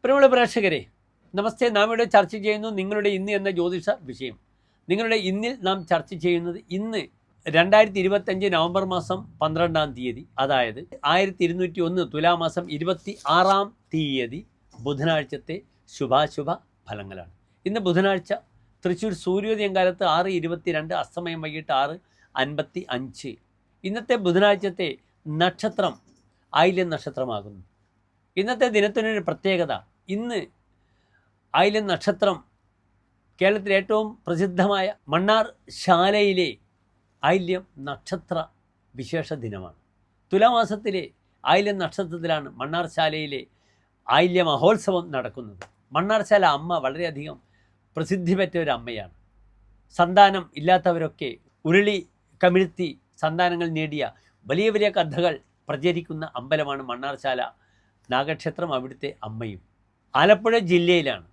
പ്രിയമുള്ള പ്രേക്ഷകരെ, നമസ്തേ. നാം ഇവിടെ ചർച്ച ചെയ്യുന്നു നിങ്ങളുടെ ഇന്ന് എന്ന ജ്യോതിഷ വിഷയം. നിങ്ങളുടെ ഇന്നിൽ നാം ചർച്ച ചെയ്യുന്നത് ഇന്ന് 2025 നവംബർ മാസം 12-ാം തീയതി, അതായത് 1201 തുലാമാസം 26-ാം തീയതി ബുധനാഴ്ചത്തെ ശുഭാശുഭ ഫലങ്ങളാണ്. ഇന്ന് ബുധനാഴ്ച, തൃശ്ശൂർ സൂര്യോദയം കാലത്ത് 6:22, അസ്തമയം വൈകിട്ട് 6:55. ഇന്നത്തെ ബുധനാഴ്ചത്തെ നക്ഷത്രം ആയില്യം നക്ഷത്രമാകുന്നു. ഇന്നത്തെ ദിനത്തിനൊരു പ്രത്യേകത, ഇന്ന് ആയില്യം നക്ഷത്രം കേരളത്തിലെ ഏറ്റവും പ്രസിദ്ധമായ മണ്ണാർ ശാലയിലെ ആയില്യം നക്ഷത്ര വിശേഷ ദിനമാണ്. തുലാമാസത്തിലെ ആയില്യം നക്ഷത്രത്തിലാണ് മണ്ണാർ ശാലയിലെ ആയില്യ മഹോത്സവം നടക്കുന്നത്. മണ്ണാർ ശാല അമ്മ വളരെയധികം പ്രസിദ്ധി പെറ്റ ഒരു അമ്മയാണ്. സന്താനം ഇല്ലാത്തവരൊക്കെ ഉരുളി കമിഴ്ത്തി സന്താനങ്ങൾ നേടിയ വലിയ വലിയ കഥകൾ പ്രചരിക്കുന്ന അമ്പലമാണ് മണ്ണാർ ശാല നാഗക്ഷേത്രം, അവിടുത്തെ അമ്മയും. ആലപ്പുഴ ജില്ലയിലാണ്.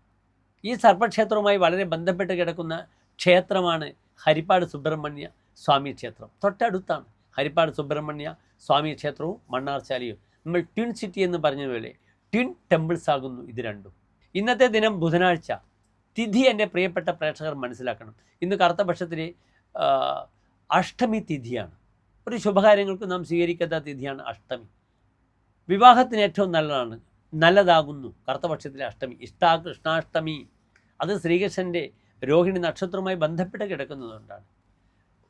ഈ സർപ്പക്ഷേത്രവുമായി വളരെ ബന്ധപ്പെട്ട് കിടക്കുന്ന ക്ഷേത്രമാണ് ഹരിപ്പാട് സുബ്രഹ്മണ്യ സ്വാമി ക്ഷേത്രം. തൊട്ടടുത്താണ് ഹരിപ്പാട് സുബ്രഹ്മണ്യ സ്വാമി ക്ഷേത്രവും മണ്ണാർ ശാലയും. നമ്മൾ ട്വിൻ സിറ്റി എന്ന് പറഞ്ഞതുപോലെ ട്വിൻ ടെമ്പിൾസ് ആകുന്നു ഇത് രണ്ടും. ഇന്നത്തെ ദിനം ബുധനാഴ്ച. തിഥി എൻ്റെ പ്രിയപ്പെട്ട പ്രേക്ഷകർ മനസ്സിലാക്കണം. ഇന്ന് കറുത്തപക്ഷത്തിലെ അഷ്ടമി തിഥിയാണ്. ഒരു ശുഭകാര്യങ്ങൾക്ക് നാം സ്വീകരിക്കാത്ത തിഥിയാണ് അഷ്ടമി. വിവാഹത്തിന് ഏറ്റവും നല്ലതാകുന്നു കറുത്തപക്ഷത്തിലെ അഷ്ടമി. കൃഷ്ണാഷ്ടമി. അത് ശ്രീകൃഷ്ണൻ്റെ രോഹിണി നക്ഷത്രവുമായി ബന്ധപ്പെട്ട് കിടക്കുന്നതുകൊണ്ടാണ്.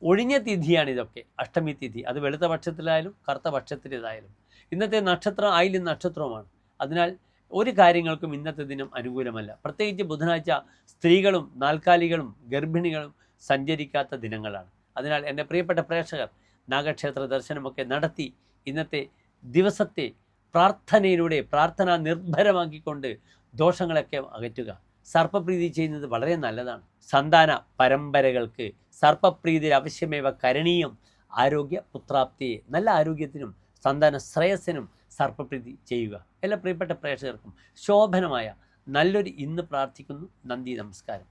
ഒഴിഞ്ഞ തിഥിയാണിതൊക്കെ, അഷ്ടമി തിഥി. അത് വെളുത്ത പക്ഷത്തിലായാലും കറുത്ത പക്ഷത്തിലേതായാലും. ഇന്നത്തെ നക്ഷത്രം ആയില്യം നക്ഷത്രവുമാണ്. അതിനാൽ ഒരു കാര്യങ്ങൾക്കും ഇന്നത്തെ ദിനം അനുകൂലമല്ല. പ്രത്യേകിച്ച് ബുധനാഴ്ച സ്ത്രീകളും നാൽക്കാലികളും ഗർഭിണികളും സഞ്ചരിക്കാത്ത ദിനങ്ങളാണ്. അതിനാൽ എൻ്റെ പ്രിയപ്പെട്ട പ്രേക്ഷകർ നാഗക്ഷേത്ര ദർശനമൊക്കെ നടത്തി ഇന്നത്തെ ദിവസത്തെ പ്രാർത്ഥനയിലൂടെ പ്രാർത്ഥന നിർഭരമാക്കിക്കൊണ്ട് ദോഷങ്ങളൊക്കെ അകറ്റുക. സർപ്പപ്രീതി ചെയ്യുന്നത് വളരെ നല്ലതാണ്. സന്താന പരമ്പരകൾക്ക് സർപ്പപ്രീതിയിൽ ആവശ്യമേവ കരണീയം. ആരോഗ്യ പുത്രാപ്തിയെ, നല്ല ആരോഗ്യത്തിനും സന്താന ശ്രേയസ്സിനും സർപ്പപ്രീതി ചെയ്യുക. എല്ലാ പ്രിയപ്പെട്ട പ്രേക്ഷകർക്കും ശോഭനമായ നല്ലൊരു ഇന്ന് പ്രാർത്ഥിക്കുന്നു. നന്ദി, നമസ്കാരം.